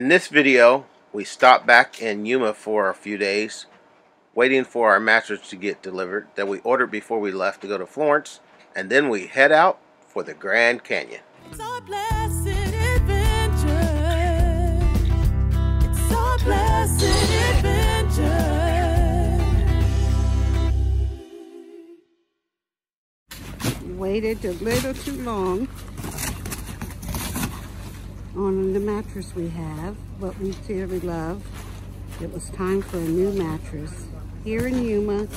In this video, we stopped back in Yuma for a few days, waiting for our mattress to get delivered that we ordered before we left to go to Florence, and then we head out for the Grand Canyon. It's our blessed adventure. It's our blessed adventure. Waited a little too long on the mattress we have, what we dearly love. It was time for a new mattress. Here in Yuma,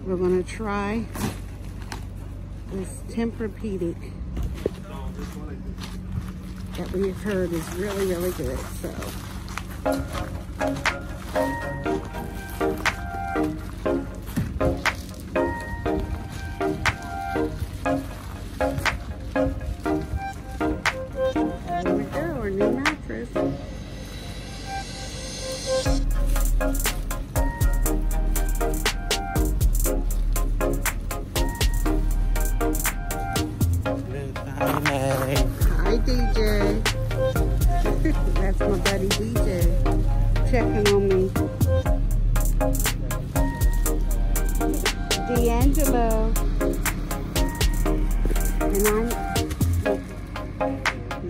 we're going to try this Tempur-Pedic that we've heard is really, really good. So there we go, our new mattress. Hi, DJ. That's my buddy DJ checking on me. D'Angelo. And I'm,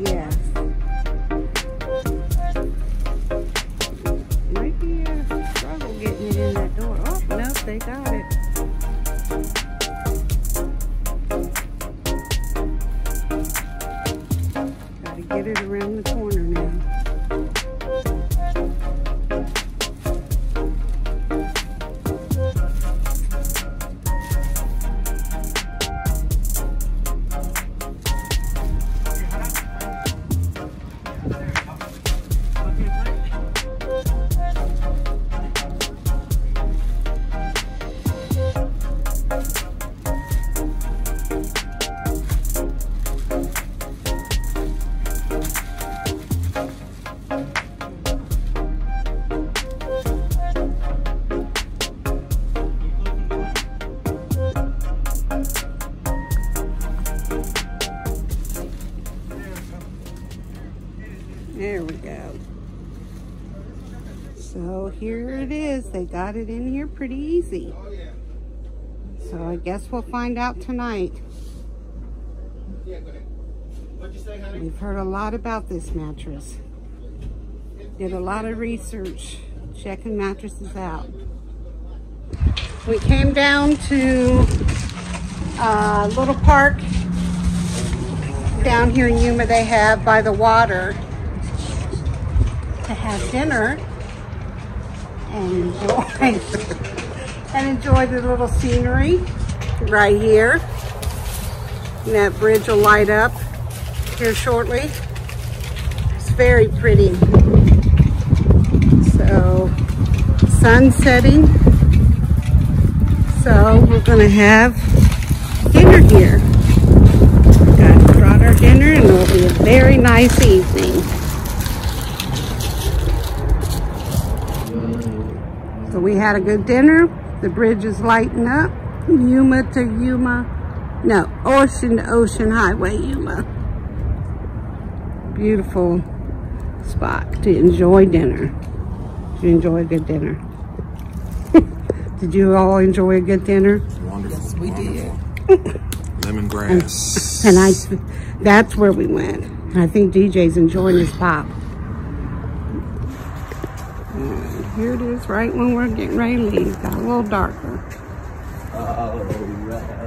yes. Might be a struggle getting it in that door. Oh, no, they got it. Get it around the corner now. There we go. So here it is. They got it in here pretty easy. So I guess we'll find out tonight. We've heard a lot about this mattress. Did a lot of research checking mattresses out. We came down to a little park down here in Yuma they have by the water to have dinner and enjoy the little scenery right here. And that bridge will light up here shortly. It's very pretty. So, sun setting. So we're gonna have dinner here. Brought our dinner and it'll be a very nice evening. So we had a good dinner. The bridge is lighting up. Yuma to Yuma. No, Ocean to Ocean Highway, Yuma. Beautiful spot to enjoy dinner. To enjoy a good dinner. Did you all enjoy a good dinner? Wonderful. Yes, we did. Lemongrass. And that's where we went. I think DJ's enjoying his pop. Here it is, right when we're getting ready to leave. Got a little darker. All right.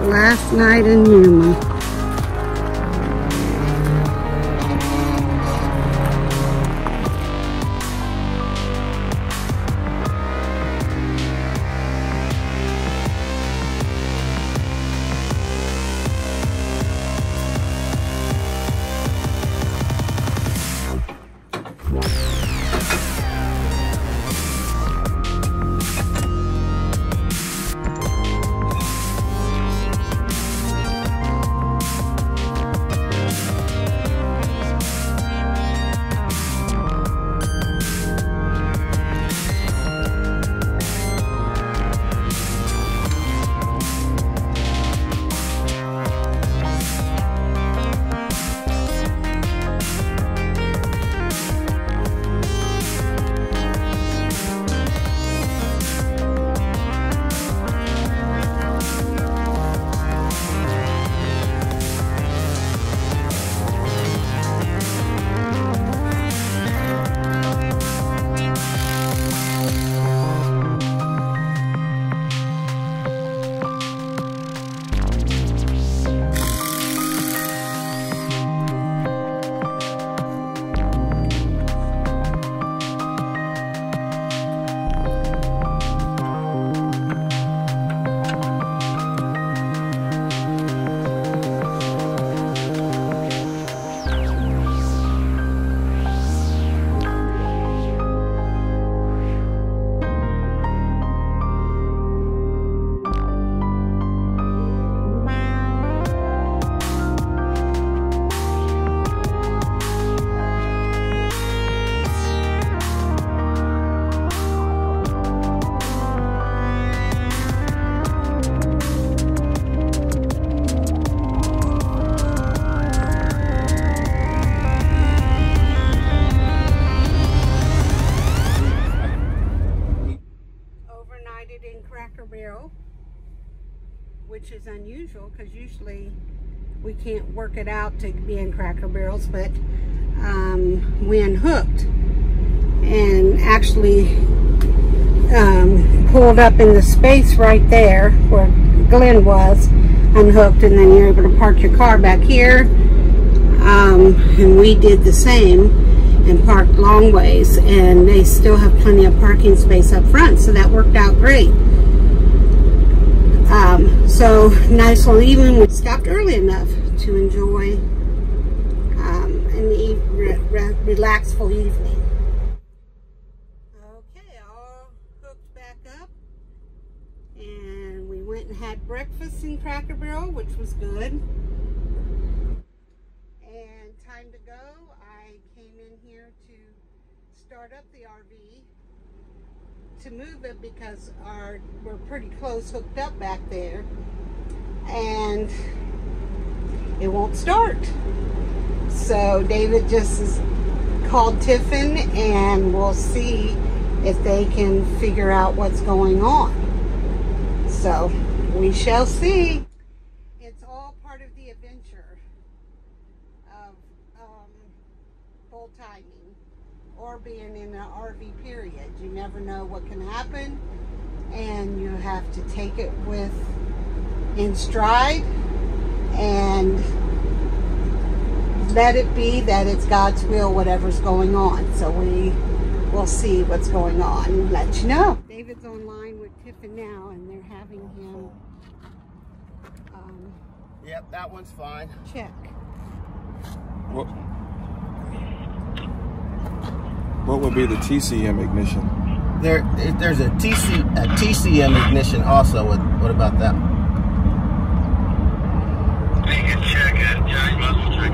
Last night in Yuma. Cracker Barrel, which is unusual because usually we can't work it out to be in Cracker Barrels, but we unhooked and actually pulled up in the space right there where Glenn was, unhooked, and then you're able to park your car back here. And we did the same and parked long ways, and they still have plenty of parking space up front, so that worked out great. So nice little evening. We stopped early enough to enjoy an relaxful evening. Okay, all hooked back up, and we went and had breakfast in Cracker Barrel, which was good. And time to go. I came in here to start up the RV to move it because we're pretty close hooked up back there, and it won't start. So David just called Tiffin, and we'll see if they can figure out what's going on. So we shall see. It's all part of the adventure of full timing or being in an RV period. You never know what can happen, and you have to take it in stride and let it be that it's God's will, whatever's going on. So we will see what's going on and let you know. David's online with Tiffin now, and they're having him Yep, that one's fine. check. What would be the TCM ignition? There's a TCM ignition also. What about that?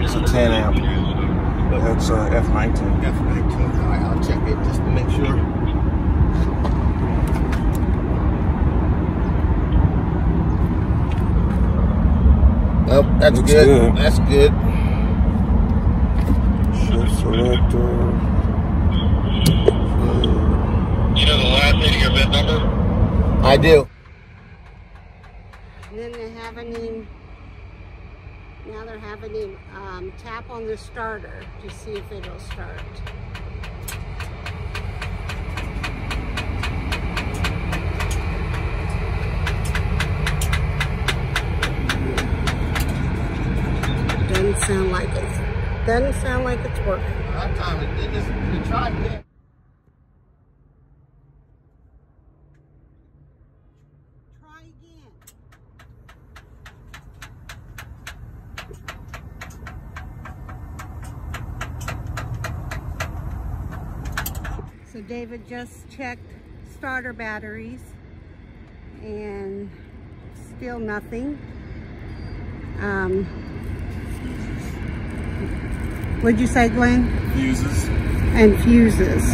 It's a 10 amp. That's F19. F19. All right, I'll check it just to make sure. Oh, that's Looks good. good. That's good. Shift selector. You know the last 8 of your bit number? I do. And then they're having him tap on the starter to see if it'll start. Doesn't sound like it's working. That time it did this. We tried again. Try again. So David just checked starter batteries, and still nothing. What'd you say, Glenn? Fuses. And fuses.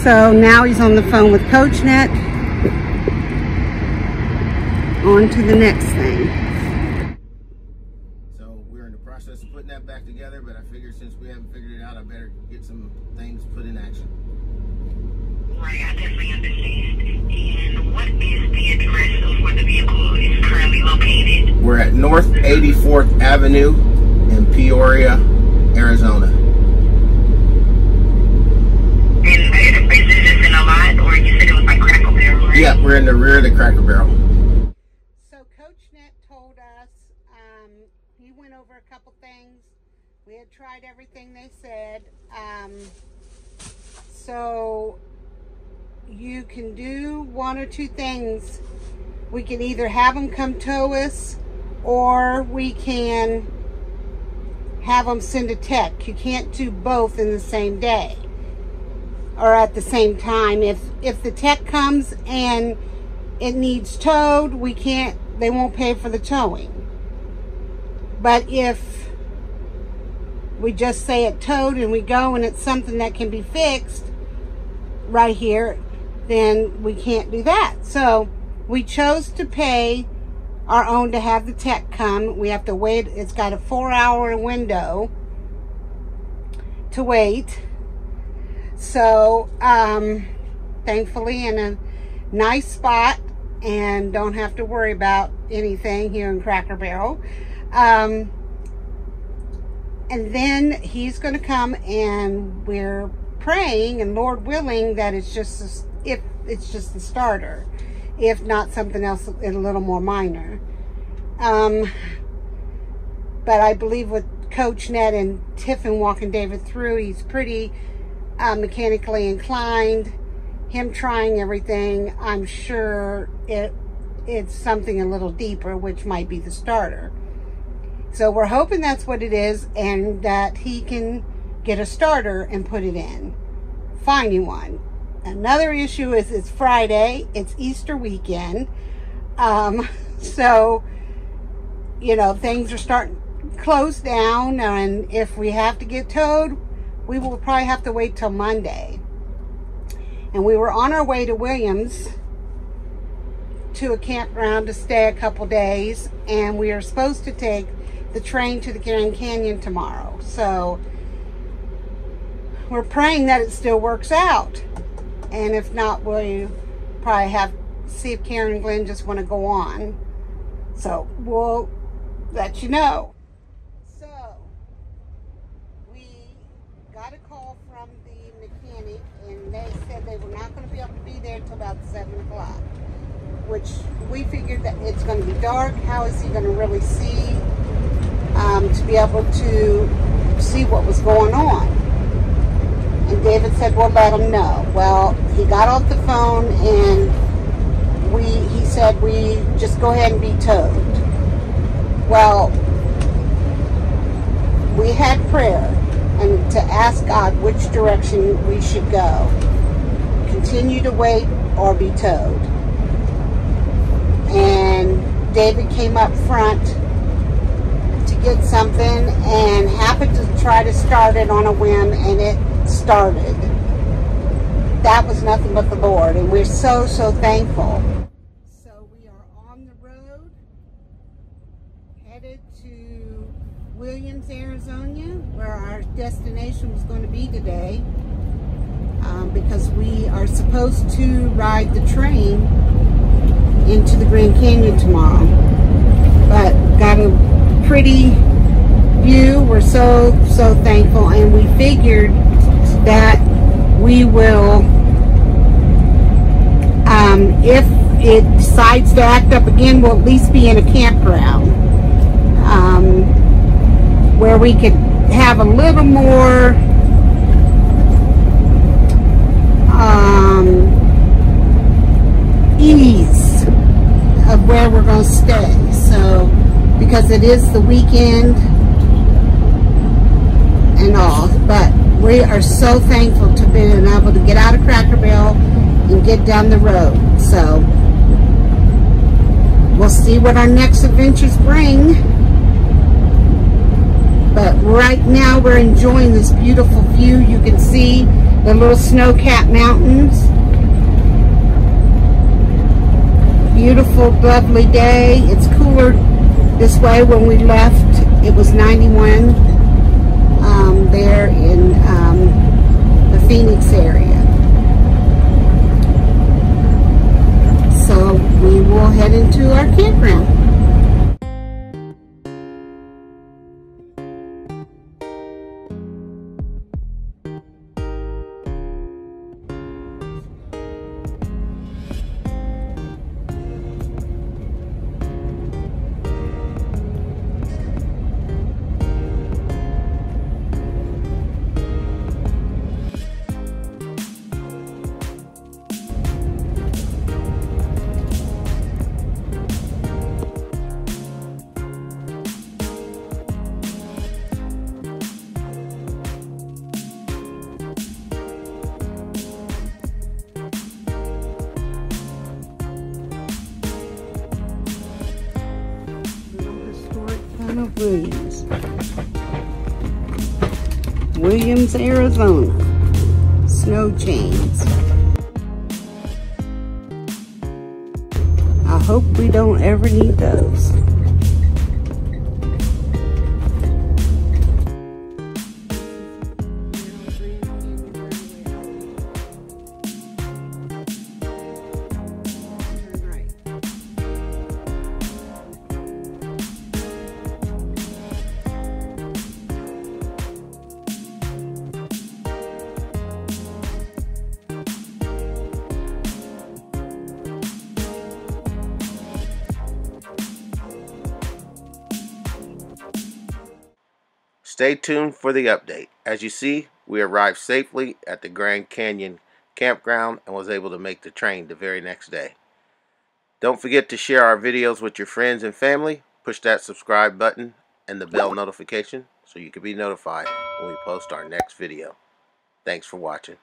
So now he's on the phone with CoachNet. On to the next thing. So we're in the process of putting that back together, but I figured since we haven't figured it out, I better get some things put in action. Right, I definitely understand. And what is the address of where the vehicle is currently located? We're at North 84th Avenue in Peoria, Arizona. And is this just in a lot, or you said it was like Cracker Barrel, right? Yeah, we're in the rear of the Cracker Barrel. So CoachNet told us, he went over a couple things. We had tried everything they said. So you can do one or two things. We can either have them come tow us, or we can have them send a tech. You can't do both in the same day or at the same time. If the tech comes and it needs towed, they won't pay for the towing. But if we just say it towed and we go and it's something that can be fixed right here, then we can't do that. So we chose to pay our own to have the tech come. We have to wait. It's got a 4-hour window to wait. So thankfully, and nice spot and don't have to worry about anything here in Cracker Barrel. And then he's going to come, and we're praying, and Lord willing, that it's just if it's just the starter, if not something else a little more minor. But I believe with Coach Ned and Tiffin walking David through, he's pretty mechanically inclined. Him trying everything, I'm sure it's something a little deeper, which might be the starter. So we're hoping that's what it is, and that he can get a starter and put it in. Finding one. Another issue is it's Friday. It's Easter weekend. So, you know, things are starting to close down, and if we have to get towed, we will probably have to wait till Monday. And we were on our way to Williams to a campground to stay a couple days, and we are supposed to take the train to the Grand Canyon tomorrow. So we're praying that it still works out, and if not, we'll probably have to see if Karen and Glenn just want to go on. So we'll let you know. So we got a call from the mechanic, and they said they were not going to be able to be there till about 7 o'clock, which we figured that it's going to be dark. How is he going to really see to be able to see what was going on? And David said, well, let him know. Well, he got off the phone, and he said, we just go ahead and be towed. Well, we had prayer and to ask God which direction we should go. Continue to wait or be towed. And David came up front to get something and happened to try to start it on a whim, and it started. That was nothing but the Lord, and we're so thankful. So we are on the road, headed to Williams, Arizona, where our destination was going to be today, because we are supposed to ride the train into the Grand Canyon tomorrow. But got a pretty view. We're so thankful, and we figured that we will, if it decides to act up again, we'll at least be in a campground where we could have a little more ease of where we're going to stay. So, because it is the weekend and all, but we are so thankful to being able to get out of Cracker Barrel and get down the road. So we'll see what our next adventures bring. But right now we're enjoying this beautiful view. You can see the little snow-capped mountains. Beautiful, lovely day. It's cooler this way. When we left, it was 91 there in the Phoenix area. So we will head into our campground. Of Williams, Arizona. Snow chains. I hope we don't ever need those. Stay tuned for the update. As you see, we arrived safely at the Grand Canyon campground and was able to make the train the very next day. Don't forget to share our videos with your friends and family. Push that subscribe button and the bell notification so you can be notified when we post our next video. Thanks for watching.